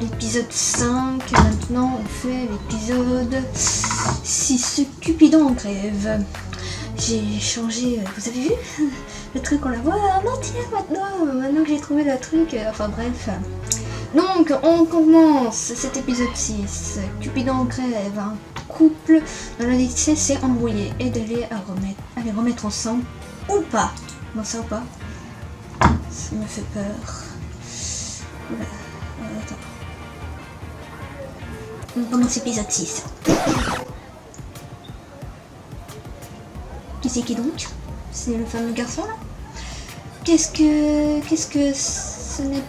l'épisode 5, maintenant on fait l'épisode 6, Cupidon en grève. J'ai changé, vous avez vu le truc, on la voit en entier maintenant que j'ai trouvé le truc, enfin bref. Donc on commence cet épisode 6, Cupidon en grève. Un couple dans le lycée s'est embrouillé et d'aller à les remettre ensemble ou pas. Bon, ça ou pas, ça me fait peur. Oula, attends. On commence l'épisode 6. Qui c'est qui donc? C'est le fameux garçon là? Qu'est-ce que ce n'est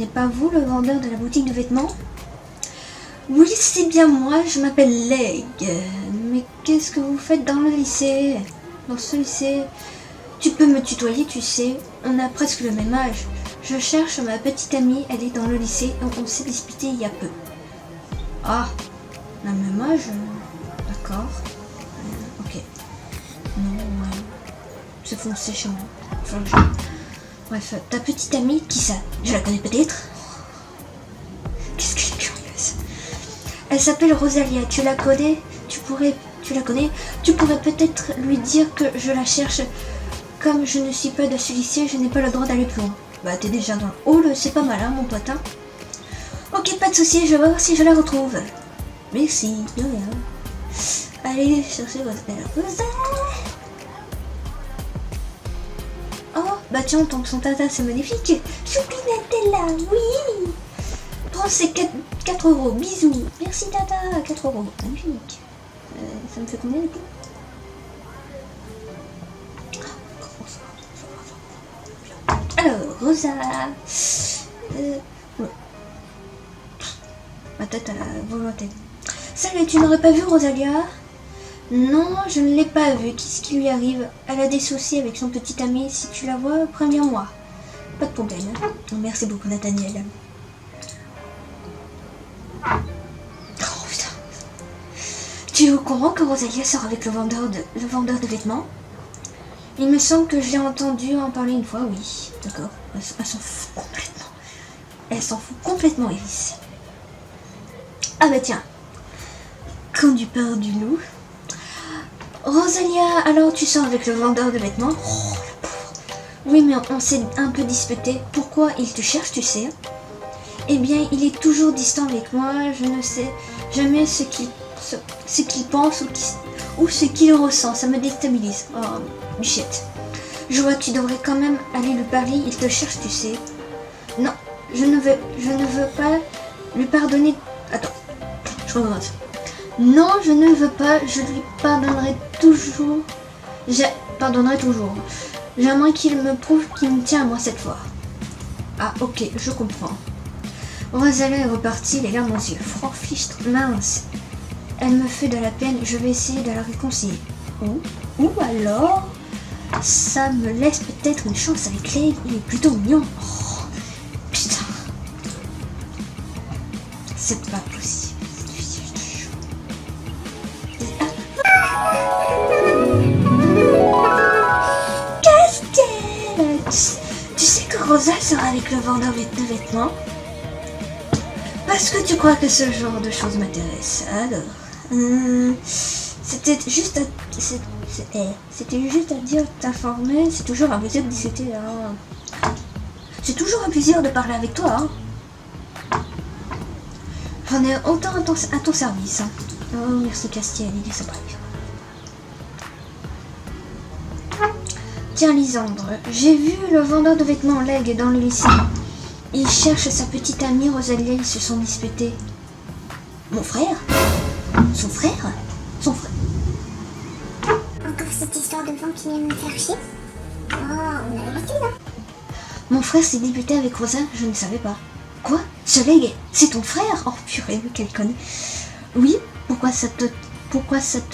pas vous, le vendeur de la boutique de vêtements? Oui, c'est bien moi, je m'appelle Leg. Mais qu'est-ce que vous faites dans le lycée? Dans ce lycée? Tu peux me tutoyer, tu sais, on a presque le même âge. Je cherche ma petite amie, elle est dans le lycée et on s'est disputé il y a peu. Ah, le même âge? D'accord. Ok. Non, c'est foncé chez moi. Enfin, bref, ta petite amie, qui ça? Je la connais peut-être? Qu'est-ce que je suis curieuse. Elle s'appelle Rosalia, tu la connais? Tu la connais? Tu pourrais peut-être lui dire que je la cherche. Comme je ne suis pas de ce lycée, je n'ai pas le droit d'aller plus loin. Bah t'es déjà dans le hall, c'est pas mal hein mon pote hein. Ok, pas de soucis, je vais voir si je la retrouve. Merci, de rien. Allez, chercher Rosalia. Oh, bah tiens, on tombe son tata, c'est magnifique. Choupinette est là, oui. Prends ces 4 euros, bisous. Merci tata, 4 euros, magnifique. Ça me fait combien du coup? Alors, Rosa. Ouais. Ma tête à la volonté. Salut, tu n'aurais pas vu Rosalia? Non, je ne l'ai pas vue. Qu'est-ce qui lui arrive? Elle a des soucis avec son petit ami. Si tu la vois, préviens-moi. Pas de problème. Merci beaucoup, Nathaniel. Oh putain. Tu es au courant que Rosalia sort avec le vendeur de vêtements? Il me semble que j'ai entendu en parler une fois, oui. D'accord. Elle s'en fout complètement. Elle s'en fout complètement, Iris. Ah bah tiens. Quand du pain du loup. Rosalia, alors tu sors avec le vendeur de vêtements? Oh, le pauvre. Oui, mais on s'est un peu disputé. Pourquoi il te cherche, tu sais? Eh bien, il est toujours distant avec moi. Je ne sais jamais ce qu'il pense ou ce qu'il ressent. Ça me déstabilise. Oh, bichette. Je vois que tu devrais quand même aller lui parler. Il te cherche, tu sais. Non, je ne veux pas lui pardonner. Attends, je recommence. Non, je ne veux pas. Je lui pardonnerai toujours. Pardonnerai toujours. J'aimerais qu'il me prouve qu'il me tient à moi cette fois. Ah, ok, je comprends. Rosalia est repartie, les larmes aux yeux. Franc-fichtre, mince. Elle me fait de la peine. Je vais essayer de la réconcilier. Ou alors, ça me laisse peut-être une chance avec Clay. Il est plutôt mignon. Oh, putain. C'est pas possible. Castel! Tu sais que Rosa sera avec le vendeur de vêtements? Parce que tu crois que ce genre de choses m'intéresse. Alors, c'était juste à dire, t'informer. C'est toujours un plaisir de discuter. Hein. C'est toujours un plaisir de parler avec toi. Hein. J'en ai autant à ton service. Hein. Oh, merci Castiel, il est sympa. Tiens, Lisandre, j'ai vu le vendeur de vêtements Leg dans le lycée. Il cherche sa petite amie Rosalia, ils se sont disputés. Mon frère? Son frère? Son frère? Encore cette histoire de vent qui vient me faire chier? Oh, on a l'habitude, hein? Mon frère s'est disputé avec Rosa, je ne savais pas. Quoi? Ce Leg, c'est ton frère? Oh purée, quel con. Oui, pourquoi ça te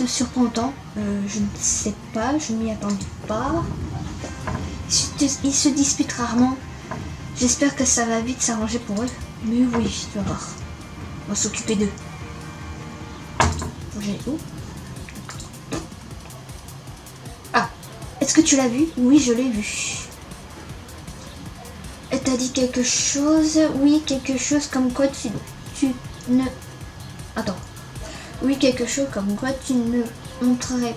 surprend autant? Je ne sais pas, je ne m'y attendais pas. Ils se disputent rarement. J'espère que ça va vite s'arranger pour eux. Mais oui, tu vas voir. On va s'occuper d'eux. J'ai où? Ah, est-ce que tu l'as vu? Oui, je l'ai vu. t'a dit quelque chose. Oui, quelque chose comme quoi tu ne... Attends. Oui, quelque chose comme quoi tu ne montrerais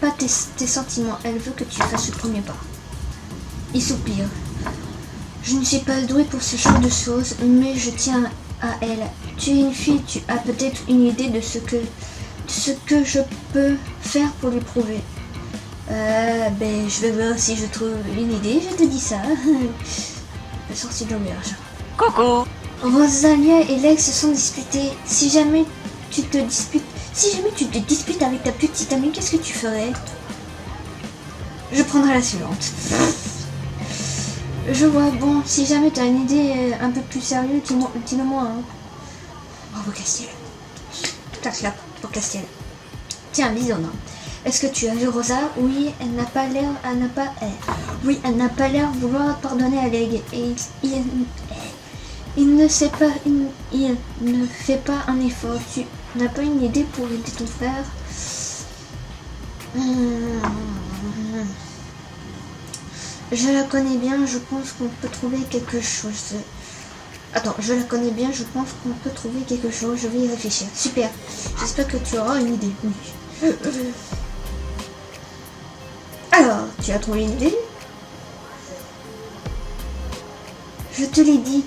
pas tes sentiments. Elle veut que tu fasses le premier pas. Il soupire. Je ne suis pas douée pour ce genre de choses, mais je tiens à elle. Tu es une fille, tu as peut-être une idée de ce que je peux faire pour lui prouver. Ben, je vais voir si je trouve une idée, je te dis ça. Le sorcier de l'auberge. Coucou. Rosalia et Lex se sont disputés. Si jamais tu te disputes avec ta petite amie, qu'est-ce que tu ferais? Je prendrai la suivante. Je vois, bon, si jamais tu as une idée un peu plus sérieuse, dis-le-moi. Hein. Bravo Castiel. Claque là pour Castiel. Tiens, Lisona. Est-ce que tu as vu Rosa? Oui, elle n'a pas l'air vouloir pardonner à Leg. Et il ne fait pas un effort. Tu n'as pas une idée pour aider ton frère? Je la connais bien, je pense qu'on peut trouver quelque chose. Attends, je la connais bien, je pense qu'on peut trouver quelque chose. Je vais y réfléchir. Super. J'espère que tu auras une idée. Oui. Alors, tu as trouvé une idée? Je te l'ai dit,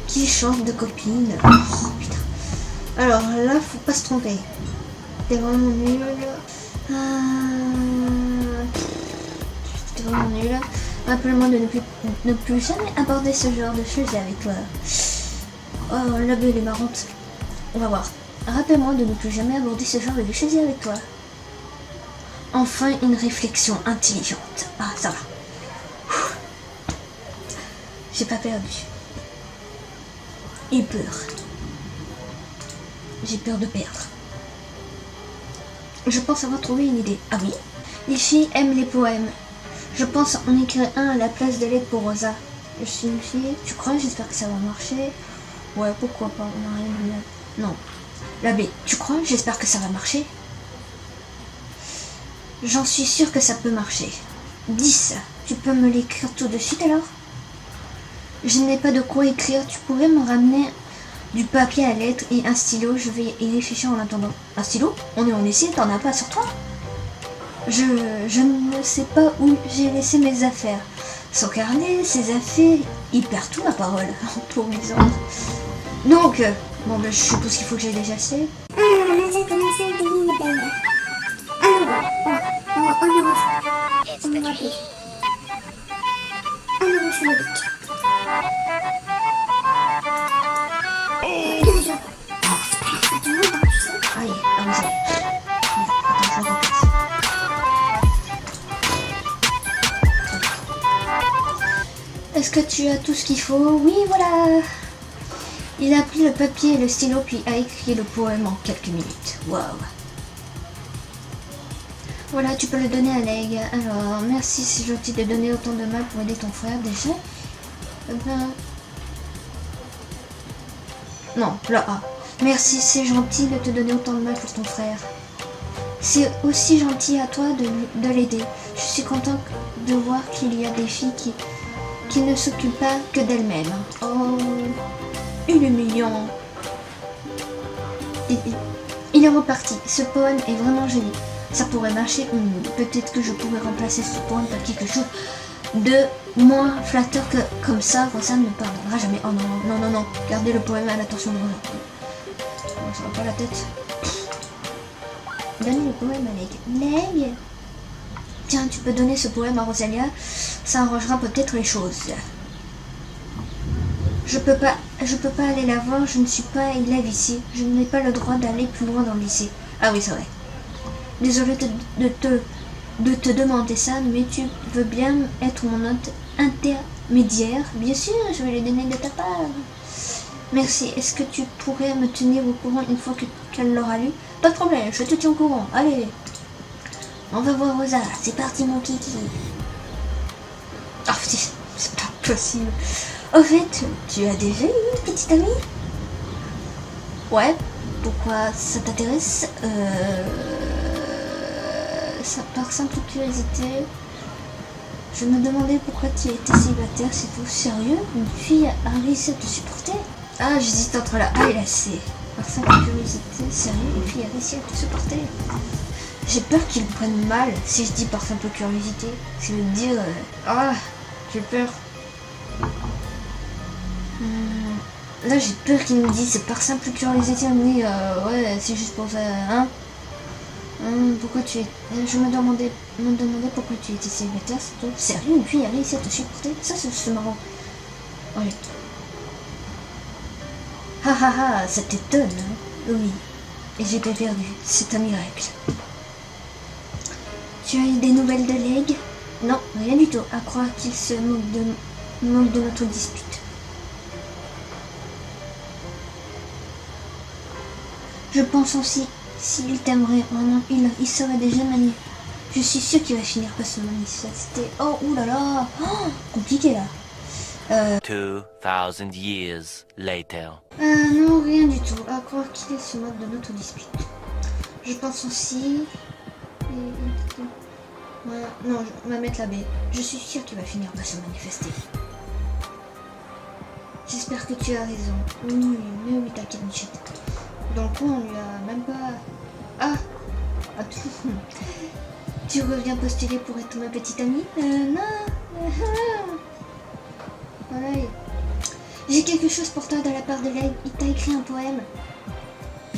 qui chante de copine. Oh, putain. Alors là, faut pas se tromper. T'es vraiment nul. T'es vraiment nul. Rappelle-moi de ne plus jamais aborder ce genre de choses avec toi. Oh, la belle est marrante. On va voir. Rappelle-moi de ne plus jamais aborder ce genre de choses avec toi. Enfin, une réflexion intelligente. Ah, ça va. J'ai pas perdu. Et peur. J'ai peur de perdre. Je pense avoir trouvé une idée. Ah oui? Les filles aiment les poèmes. Je pense en écrire un à la place de l'aide pour Rosa. Je suis une fille. Tu crois? J'espère que ça va marcher. Ouais, pourquoi pas. On a rien de bien. Non. La B. Tu crois? J'espère que ça va marcher. J'en suis sûre que ça peut marcher. 10. Tu peux me l'écrire tout de suite alors? Je n'ai pas de quoi écrire. Tu pourrais me ramener du papier à lettres et un stylo. Je vais y réfléchir en attendant. Un stylo? On est en lycée, t'en as pas sur toi? Je ne sais pas où j'ai laissé mes affaires. Son carnet, ses affaires, il perd tout ma parole, pour exemple. Donc, bon ben je suppose qu'il faut que j'aille déjà assez. Aïe, ah oui, ça va. Attends, je repasse. Est-ce que tu as tout ce qu'il faut? Oui, voilà. Il a pris le papier et le stylo puis a écrit le poème en quelques minutes. Waouh. Voilà, tu peux le donner à Leg. Alors, merci, c'est gentil de donner autant de mal pour aider ton frère déjà. Non, là A. Merci, c'est gentil de te donner autant de mal pour ton frère. C'est aussi gentil à toi de l'aider. Je suis contente de voir qu'il y a des filles qui ne s'occupent pas que d'elles-mêmes. Oh, il est mignon. Il est reparti. Ce poème est vraiment joli. Ça pourrait marcher. Peut-être que je pourrais remplacer ce poème par quelque chose de moins flatteur que comme ça. Rosa ne pardonnera jamais. Oh non, non, non, non. Gardez le poème à l'attention de Rosa. Ça va pas la tête. Donne le poème à Leg. Leg. Tiens, tu peux donner ce poème à Rosalia. Ça arrangera peut-être les choses. Je peux pas aller la voir. Je ne suis pas élève ici. Je n'ai pas le droit d'aller plus loin dans le lycée. Ah oui, c'est vrai. Désolée de te demander ça, mais tu veux bien être mon intermédiaire? Bien sûr, je vais les donner de ta part. Merci. Est-ce que tu pourrais me tenir au courant une fois qu'elle l'aura lu? Pas de problème, je te tiens au courant. Allez. On va voir Rosa. C'est parti, mon kiki. Oh, c'est pas possible. Au fait, tu as déjà une petite amie? Ouais. Pourquoi ça t'intéresse? Ça, par simple curiosité. Je me demandais pourquoi tu étais célibataire, c'est tout sérieux? Une fille a réussi à te supporter? Ah, j'hésite entre la A et la C. Par simple curiosité, sérieux, une fille a réussi à te supporter? J'ai peur qu'ils prennent mal si je dis par simple curiosité. Je veux dire... Ah, j'ai peur. Là, j'ai peur qu'ils me disent c'est par simple curiosité. Oui, ouais, c'est juste pour ça, hein? Pourquoi tu es... Je me demandais pourquoi tu étais célibataire, c'est tout. Sérieux, une fille a réussi à te supporter? Ça, c'est marrant. Ouais. Ha ha ha, ça t'étonne, hein? Oui. Et j'étais perdu. C'est un miracle. Tu as eu des nouvelles de Leg? Non, rien du tout. À croire qu'il se moque de notre dispute. Je pense aussi, s'il t'aimerait vraiment, il serait déjà manié. Je suis sûre qu'il va finir par se manifester. Oh, oulala, oh, compliqué là. 2000 years later. Non, rien du tout. À croire qu'il se moque de notre dispute. Je pense aussi... Ouais, non, on va mettre la B. Je suis sûre qu'il va finir par se manifester. J'espère que tu as raison. Oui, mais oui, t'inquiète, Michette. Donc on lui a même pas... Ah, tu reviens postuler pour être ma petite amie? Non. Voilà. J'ai quelque chose pour toi de la part de Leg. Il t'a écrit un poème.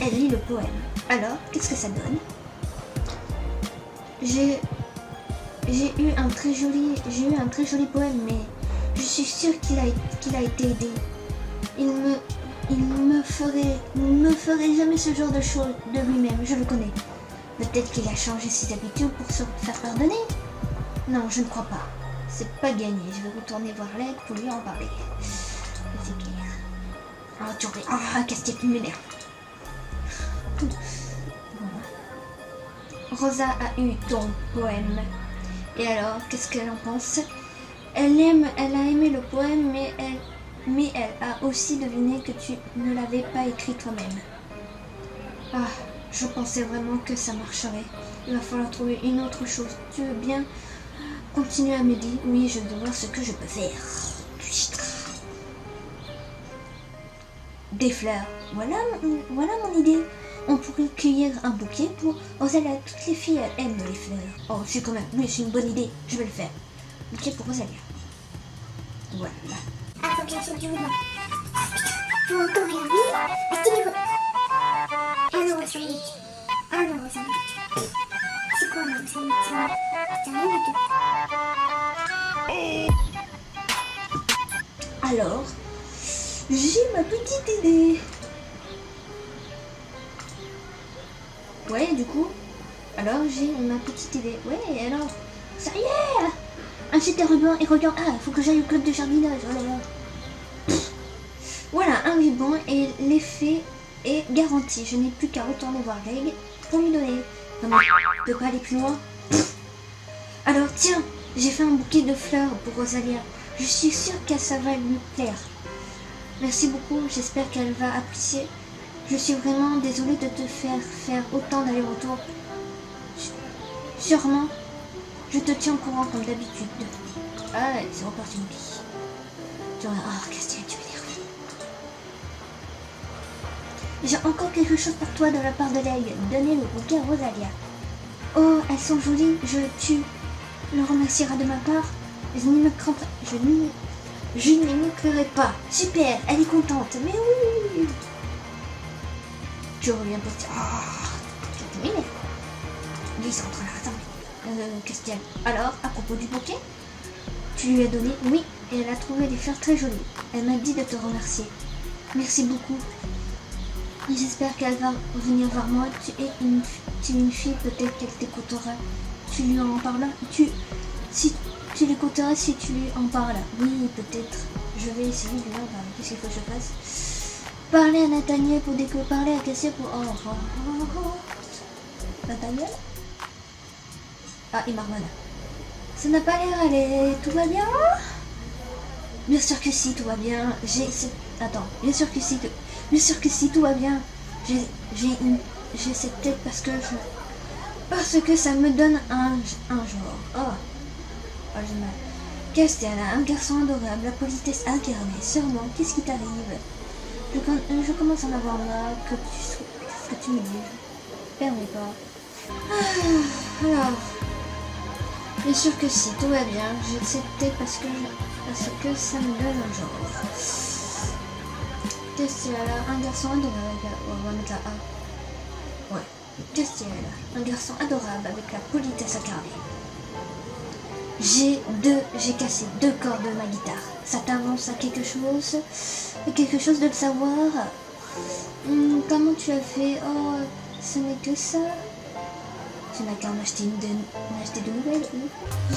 Elle lit le poème. Alors, qu'est-ce que ça donne? J'ai eu un très joli poème, mais je suis sûre qu'il a été aidé. Il ne me ferait jamais ce genre de choses de lui-même, je le connais. Peut-être qu'il a changé ses habitudes pour se faire pardonner. Non, je ne crois pas. C'est pas gagné. Je vais retourner voir Leg pour lui en parler. C'est clair. Ah, tu reviens. Ah, qu'est-ce qui m'énerve. Rosa a eu ton poème. Et alors, qu'est-ce qu'elle en pense? Elle a aimé le poème, mais elle a aussi deviné que tu ne l'avais pas écrit toi-même. Ah, je pensais vraiment que ça marcherait. Il va falloir trouver une autre chose. Tu veux bien continuer à m'aider? Oui, je veux voir ce que je peux faire. Des fleurs. Voilà mon idée. On pourrait cueillir un bouquet pour Rosalia. Toutes les filles aiment les fleurs. Oh, c'est quand même... Oui, c'est une bonne idée. Je vais le faire. Bouquet pour Rosalia. Voilà. Ah, faut que j'achète du ruban. Faut encore rien. Oui, achetez les ruban. 1 € sandwich. 1 € sandwich. C'est quoi un sandwich? C'est rien du tout. Alors, j'ai ma petite idée. Ouais, du coup, alors j'ai ma petite idée. Ouais, alors, ça y est! Achète tes rubans et regarde. Ah, faut que j'aille au club de jardinage. Oh là là. Voilà, un ruban et l'effet est garanti. Je n'ai plus qu'à retourner voir Leg pour lui donner. Non, mais je peux pas aller plus loin. Alors, tiens, j'ai fait un bouquet de fleurs pour Rosalia. Je suis sûre que ça va lui plaire. Merci beaucoup, j'espère qu'elle va apprécier. Je suis vraiment désolée de te faire autant d'allers-retours. Sûrement, je te tiens au courant comme d'habitude. Ah, c'est reparti une vie. Ah, Castiel, tu m'énerves. J'ai encore quelque chose pour toi de la part de Leg. Donnez le bouquet à Rosalia. Oh, elles sont jolies. Tu le remercieras de ma part. Je n'y manquerai pas. Super, elle est contente. Mais oui. Je reviens pour ça. Ah, tu m'énerves. Lisandre, attends. Castiel. Alors, à propos du bouquet, tu lui as donné? Oui, et elle a trouvé des fleurs très jolies. Elle m'a dit de te remercier. Merci beaucoup. J'espère qu'elle va venir voir moi. Tu es une fille, peut-être qu'elle t'écoutera. Tu lui en parles. Si tu l'écouteras, si tu lui en parles. Oui, peut-être. Je vais essayer de lui en parler. Qu'est-ce qu'il faut que je fasse? Parler à Nathaniel pour parler à Castiel pour... Nathaniel? Ah, il marmonne. Ça n'a pas l'air aller. Tout va bien? Bien sûr que si, tout va bien. Attends, bien sûr que si, tout va bien. C'est peut-être parce que ça me donne un genre. Oh, j'ai mal. Castiel, un garçon adorable, la politesse incarnée. Sûrement, qu'est-ce qui t'arrive? Je commence à en avoir marre que tu me dis. Permets pas. Alors, bien sûr que si, tout va bien. C'est peut-être parce que ça me donne un genre. Castiel, un garçon adorable. On va mettre la A. Ouais. Castiel, un garçon adorable avec la politesse incarnée. J'ai cassé 2 cordes de ma guitare. Ça t'avance à quelque chose? Quelque chose de le savoir? Comment tu as fait? Oh, ce n'est que ça. Tu n'as qu'à en acheter de nouvelles.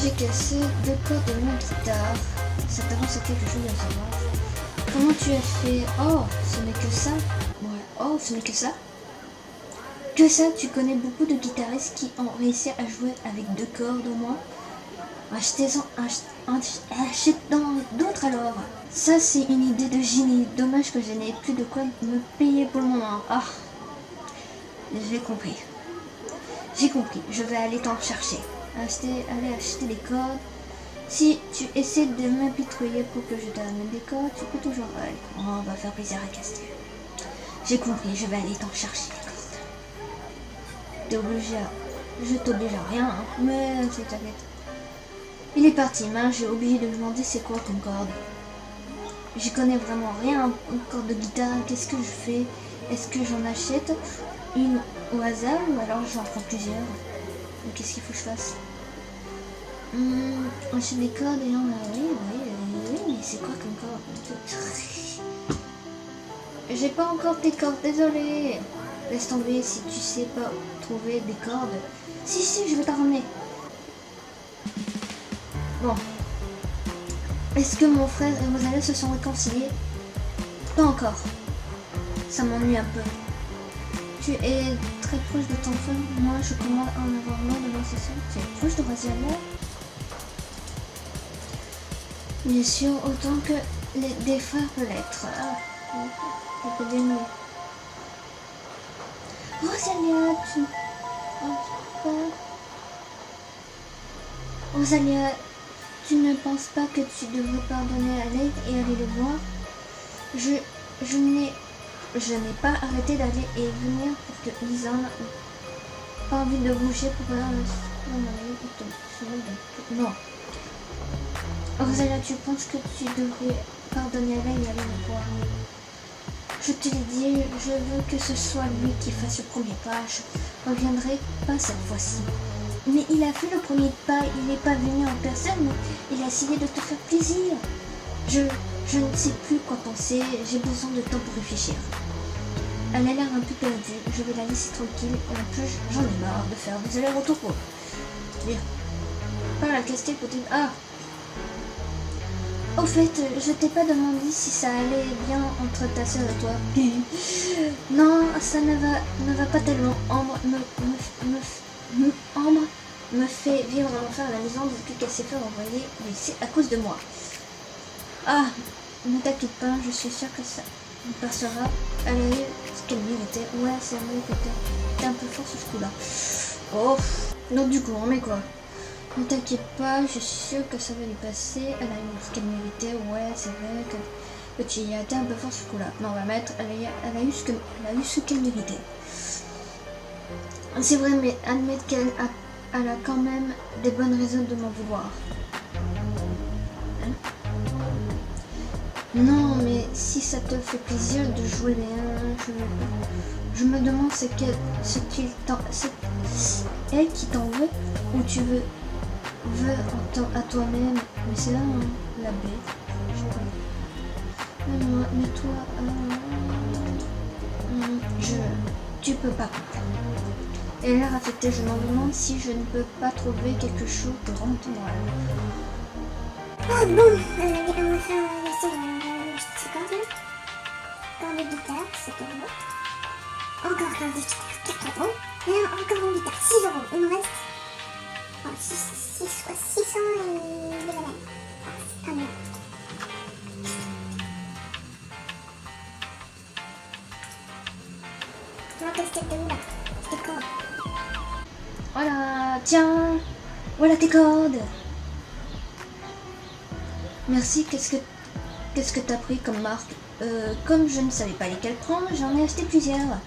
J'ai cassé 2 cordes de ma guitare. Ça t'avance à quelque chose de le savoir? Comment tu as fait? Oh, ce n'est que ça. Ouais. Oh, ce n'est que ça. Que ça, tu connais beaucoup de guitaristes qui ont réussi à jouer avec 2 cordes au moins. Achetez-en d'autres alors. Ça, c'est une idée de génie. Dommage que je n'ai plus de quoi me payer pour le moment. Ah, j'ai compris. J'ai compris. Je vais aller t'en chercher. Allez acheter des cordes. Si tu essaies de m'apitoyer pour que je te ramène des cordes, tu peux toujours aller. Oh, on va faire plaisir à Castiel. J'ai compris. Je vais aller t'en chercher des cordes. Je t'oblige à rien, hein, mais c'est t'inquiète. Il est parti, mais j'ai oublié de me demander c'est quoi ton corde. J'y connais vraiment rien, une corde de guitare, qu'est-ce que je fais? Est-ce que j'en achète une au hasard ou alors j'en prends plusieurs? Mais qu'est-ce qu'il faut que je fasse? Acheter des cordes et oui, mais c'est quoi comme corde? J'ai pas encore tes cordes, désolé. Laisse tomber si tu sais pas trouver des cordes. Si, je vais t'en ramener. Bon. Est-ce que mon frère et Rosalia se sont réconciliés? Pas encore. Ça m'ennuie un peu. Tu es très proche de ton frère. Moi, je commence à en avoir marre de voir ses soeurs. Tu es proche de Rosalia? Bien sûr, autant que des frères peuvent l'être. Je peux dire non. Rosalia, Rosalia, tu ne penses pas que tu devrais pardonner à Lake et aller le voir? Je n'ai pas arrêté d'aller et venir pour que Lisa n'a pas envie de bouger pour rien. Non. Rosalia, tu penses que tu devrais pardonner à Lake et aller le voir? Je te l'ai dit, je veux que ce soit lui qui fasse le premier pas. Je reviendrai pas cette fois-ci. Mais il a fait le premier pas, il n'est pas venu en personne, mais il a essayé de te faire plaisir. Je ne sais plus quoi penser, j'ai besoin de temps pour réfléchir. Elle a l'air un peu perdue, je vais la laisser tranquille, et en plus j'en ai marre de faire des allers-retours pour bien. Pas la Castiel pour dire. Ah! Au fait, je t'ai pas demandé si ça allait bien entre ta soeur et toi. Non, ça ne va pas tellement. Ambre me fait vivre un enfer à la maison depuis qu'elle s'est fait envoyer ici à cause de moi. Ah, ne t'inquiète pas, je suis sûre que ça passera. Elle a eu ce qu'elle méritait. Ouais, c'est vrai que t'es un peu fort sur ce coup-là. Oh, donc du coup, on met quoi? Ne t'inquiète pas, je suis sûre que ça va lui passer. Elle a eu ce qu'elle méritait. Ouais, c'est vrai que tu y as été un peu fort sur ce coup-là. Non, on va mettre. Elle a eu ce qu'elle méritait. C'est vrai, mais admettre qu'elle a quand même des bonnes raisons de m'en vouloir. Hein? Non, mais si ça te fait plaisir de jouer bien, je me demande c'est elle qui t'en veut ou tu veux à toi-même. Mais c'est là, hein, la baie. Je crois. Mais toi, tu peux pas comprendre. Et l'air affecté, je m'en demande si je ne peux pas trouver quelque chose de rendre moral. Oh bon, j'ai commencé à laisser c'est comme ça. Dans les guitares, c'est pour moi. Encore 15 guitares, 4 euros. Et là, encore une guitare, 6 euros. Il me reste 600 et des bananes. Ah merde. Comment qu'est-ce que t'as où là? C'était quoi? Voilà, tiens, voilà tes cordes. Merci, qu'est-ce que t'as pris comme marque? Comme je ne savais pas lesquelles prendre, j'en ai acheté plusieurs.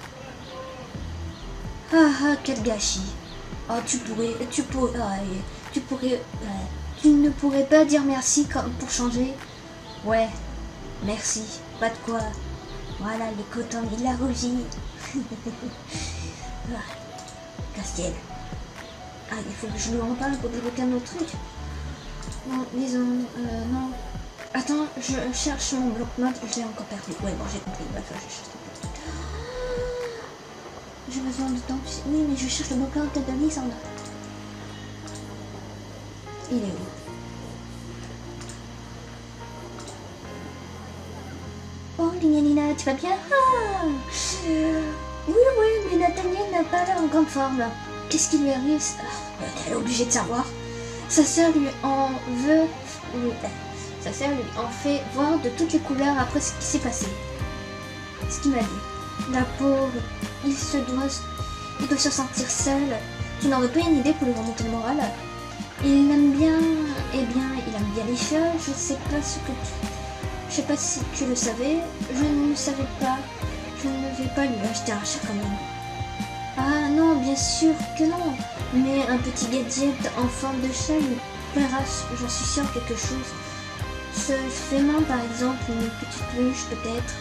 Ah, quel gâchis. Oh, tu ne pourrais pas dire merci comme pour changer? Ouais, merci, pas de quoi. Voilà, le coton, il a rougi. Castiel. Ah, il faut que je lui en parle pour débloquer un autre truc. Bon, disons, non. Attends, je cherche mon bloc-notes, je l'ai encore perdu. Ouais, bon, j'ai compris, bref, je cherche. J'ai besoin de temps. Oui, mais je cherche le bloc-notes de Lisandre. Il est où? Oh, Nina, tu vas bien? Ah oui, mais Nathaniel n'a pas l'air en grande forme. Qu'est-ce qui lui arrive? Elle est obligée de savoir. Sa sœur lui en fait voir de toutes les couleurs après ce qui s'est passé. Ce qu'il m'a dit. La pauvre, il doit se sentir seul. Tu n'aurais pas une idée pour lui remonter le moral? Il aime bien, il aime bien les chats. Je sais pas si tu le savais. Je ne le savais pas. Je ne vais pas lui acheter un chat quand même. Ah non, bien sûr que non. Mais un petit gadget en forme de chat lui plaira, j'en suis sûre, quelque chose. Ce fait-main, par exemple, une petite peluche peut-être.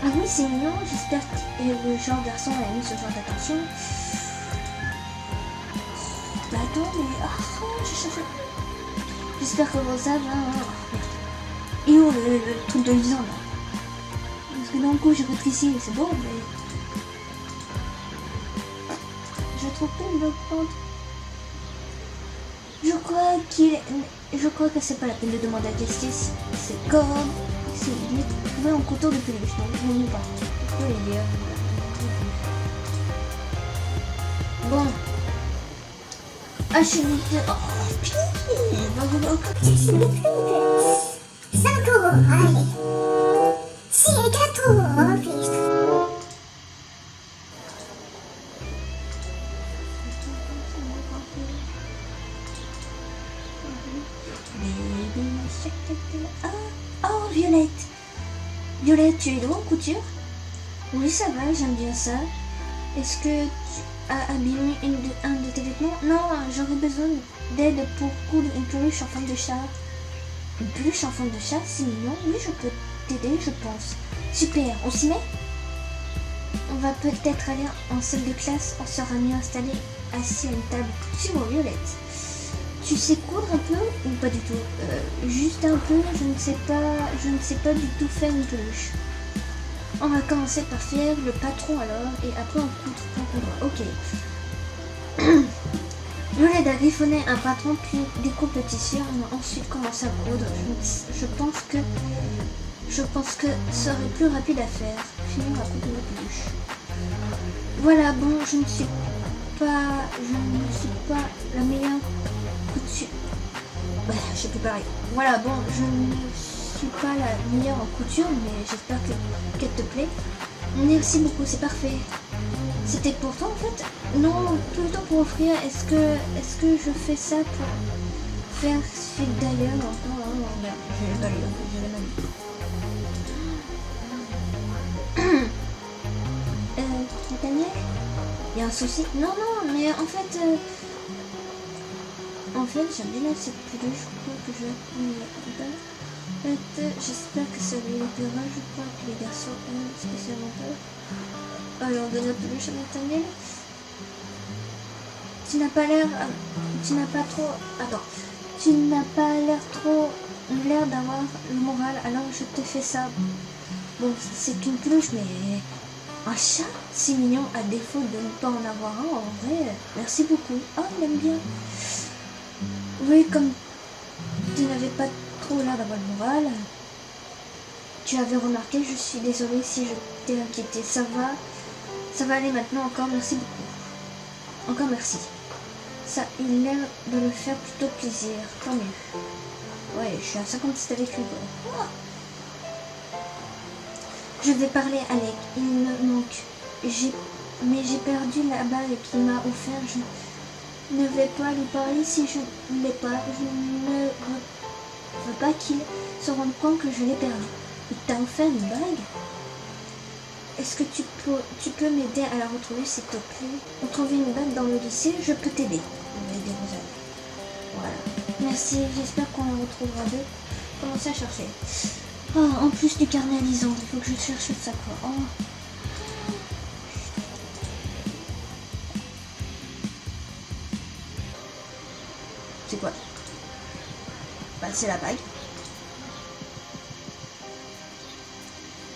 Ah oui, c'est mignon, j'espère que le genre garçon a mis ce genre d'attention. Bah attends, mais... je cherche... J'espère que Rosa va... Et où le truc de Lisandre là? Parce que d'un coup j'ai rétréci, c'est beau, mais... Je trouve pas une bloc-notes. Je crois que c'est pas la peine de demander à Kestis. C'est comme... Il est trouvé en couteau de peluche, donc je ne sais pas. Je peux les lire. Bon. Achille. Oh, oh, Violette. Violette, tu es de en couture? Oui, ça va, j'aime bien ça. Est-ce que tu as abîmé un de tes vêtements? Non, j'aurais besoin d'aide pour coudre une peluche en forme de chat. Une peluche en forme de chat, c'est mignon. Oui, je peux t'aider, je pense. Super, on s'y met? On va peut-être aller en salle de classe, on sera mieux installé, assis à une table. Suis-moi, Violette. Tu sais coudre un peu ou pas du tout? Juste un peu, je ne sais pas du tout faire une peluche. On va commencer par faire le patron alors, et après on coudra. Ok. Violette a griffonné un patron, puis découpe le tissu, on a ensuite commencé à coudre. Je pense que ce serait plus rapide à faire. Finir à coudre la peluche. Voilà, bon, je ne suis pas la meilleure couture. Ouais, je sais plus pareil. Voilà, bon, je ne suis pas la meilleure en couture, mais j'espère qu'elle te plaît. Merci beaucoup, c'est parfait. C'était pour toi en fait? Non, plutôt pour offrir. Est-ce que je fais ça pour faire suite d'ailleurs? Non, merde, je l'ai pas lu, Nathaniel? Il y a un souci? Non, mais en fait, j'aime bien cette peluche, je crois que je vais j'espère que ça lui plaira, je crois que les garçons aiment spécialement pas. Alors, donne la peluche à Nathaniel. Tu n'as pas l'air l'air d'avoir le moral, alors je te fais ça. Bon, c'est une peluche, mais un chat, c'est mignon, à défaut de ne pas en avoir un, en vrai. Merci beaucoup. Oh, il aime bien. Oui, comme tu n'avais pas trop l'air d'avoir le moral, tu avais remarqué, je suis désolée si je t'ai inquiété. Ça va aller maintenant, encore merci beaucoup. Encore merci. Ça a l'air de me faire plutôt plaisir, tant mieux. Ouais, je suis à 57 avec lui. Oh. Je vais parler à Alec, il me manque. Mais j'ai perdu la bague qu'il m'a offert. Je ne vais pas lui parler si je ne l'ai pas. Je veux pas qu'il se rende compte que je l'ai perdu. Il t'a offert une bague? Est-ce que tu peux m'aider à la retrouver, s'il te plaît? On trouvait une bague dans le lycée, je peux t'aider. Voilà. Merci, j'espère qu'on la retrouvera deux. Commencez à chercher. Oh, en plus du carnet à Lisandre, il faut que je cherche ça quoi. Oh. C'est quoi? Bah, c'est la bague.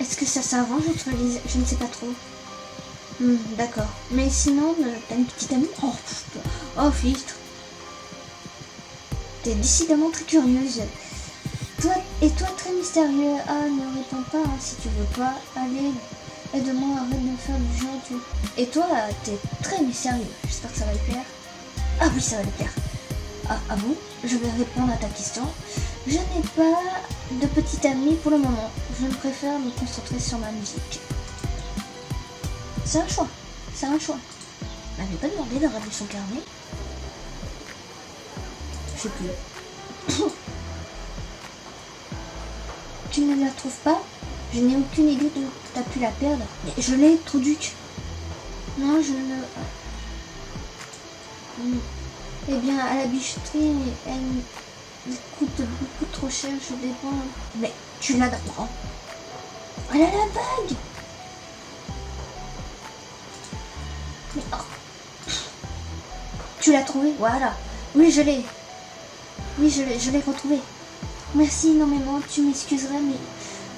Est-ce que ça s'arrange entre les... Je ne sais pas trop. D'accord. Mais sinon, t'as une petite amie? Oh, filtre. T'es décidément très curieuse. Toi très mystérieux. Ah, ne réponds pas hein, si tu veux pas. Allez, aide-moi, arrête de faire du genre. Et toi, t'es très mystérieux. J'espère que ça va lui plaire. Ah oui, ça va lui plaire. Ah bon? Je vais répondre à ta question. Je n'ai pas de petite amie pour le moment. Je préfère me concentrer sur ma musique. C'est un choix. C'est un choix. Elle m'avait pas demandé de ramener son carnet. Je sais plus. Tu ne la trouves pas? Je n'ai aucune idée d'où tu as pu la perdre. Mais je l'ai, Trouduc. Non, je ne... Eh bien, à la bijouterie, elle coûte beaucoup trop cher, je dépends. Mais tu l'as d'abord. Elle a la bague. Mais oh. Tu l'as trouvée, voilà. Oui, je l'ai. Oui, je l'ai retrouvée. Merci énormément, tu m'excuserais, mais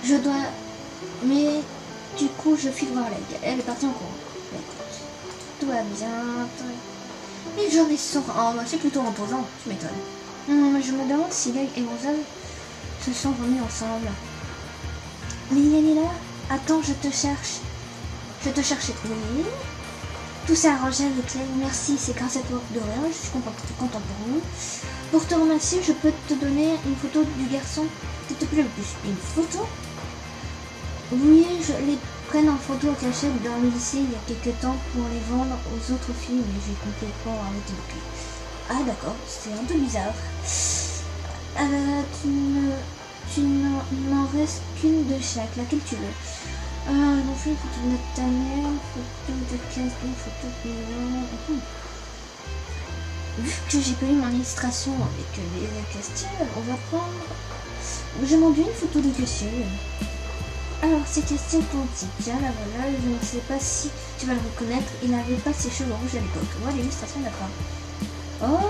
je dois... Mais du coup, je file voir Leg. Elle est partie en courant. Écoute, tout va bien. Les journées sont... Oh, bah, c'est plutôt reposant, tu m'étonnes. Je me demande si Leg et Rosa se sont remis ensemble. Liliane est là? Attends, je te cherche. Je te cherchais. Oui. Tout s'est arrangé avec Leg. Merci, c'est grâce à toi. De rien, je suis content pour vous. Pour te remercier, je peux te donner une photo du garçon qui te plaît le plus. Une photo? Oui, je les prenne en photo à cachette dans le lycée il y a quelques temps pour les vendre aux autres filles, mais j'ai complètement arrêté depuis. Ah d'accord, c'est un peu bizarre. Tu n'en restes qu'une de chaque, laquelle tu veux. On fait une photo de notre tanière, photo de classe, une photo de... Vu que j'ai pas eu mon illustration avec les questions, on va prendre... J'ai demandé une photo de question. Alors, c'est question authentique. Tiens, la voilà, je ne sais pas si tu vas le reconnaître. Il n'avait pas ses cheveux rouges à l'époque. Voilà l'illustration d'accord. Oh,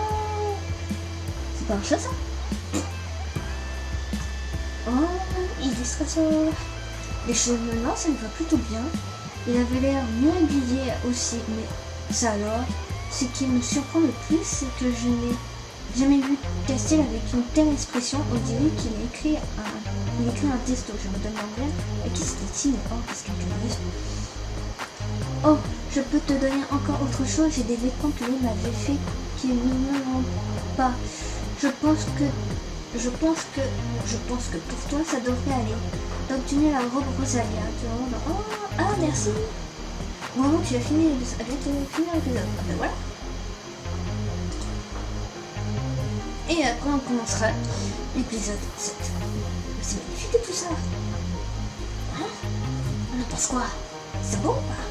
c'est pas un chat ça? Oh, illustration. Les cheveux noirs, ça me va plutôt bien. Il avait l'air mieux habillé aussi, mais ça alors. Ce qui me surprend le plus, c'est que je n'ai jamais vu Castiel avec une telle expression. On dirait qu'il a écrit un testo. Je me demande bien à qui c'était-il. Oh, qu'est-ce qu'il est. Oh, je peux te donner encore autre chose. J'ai des vêtements que lui m'avait fait qui ne me rendent pas. Je pense que pour toi ça devrait aller. Donc tu mets la robe Rosalia. Oh, ah merci. Vraiment, tu as fini l'épisode. Ah ben voilà. Et après, on commencera l'épisode 7. C'est magnifique tout ça. Hein? On en pense quoi? C'est beau ou pas?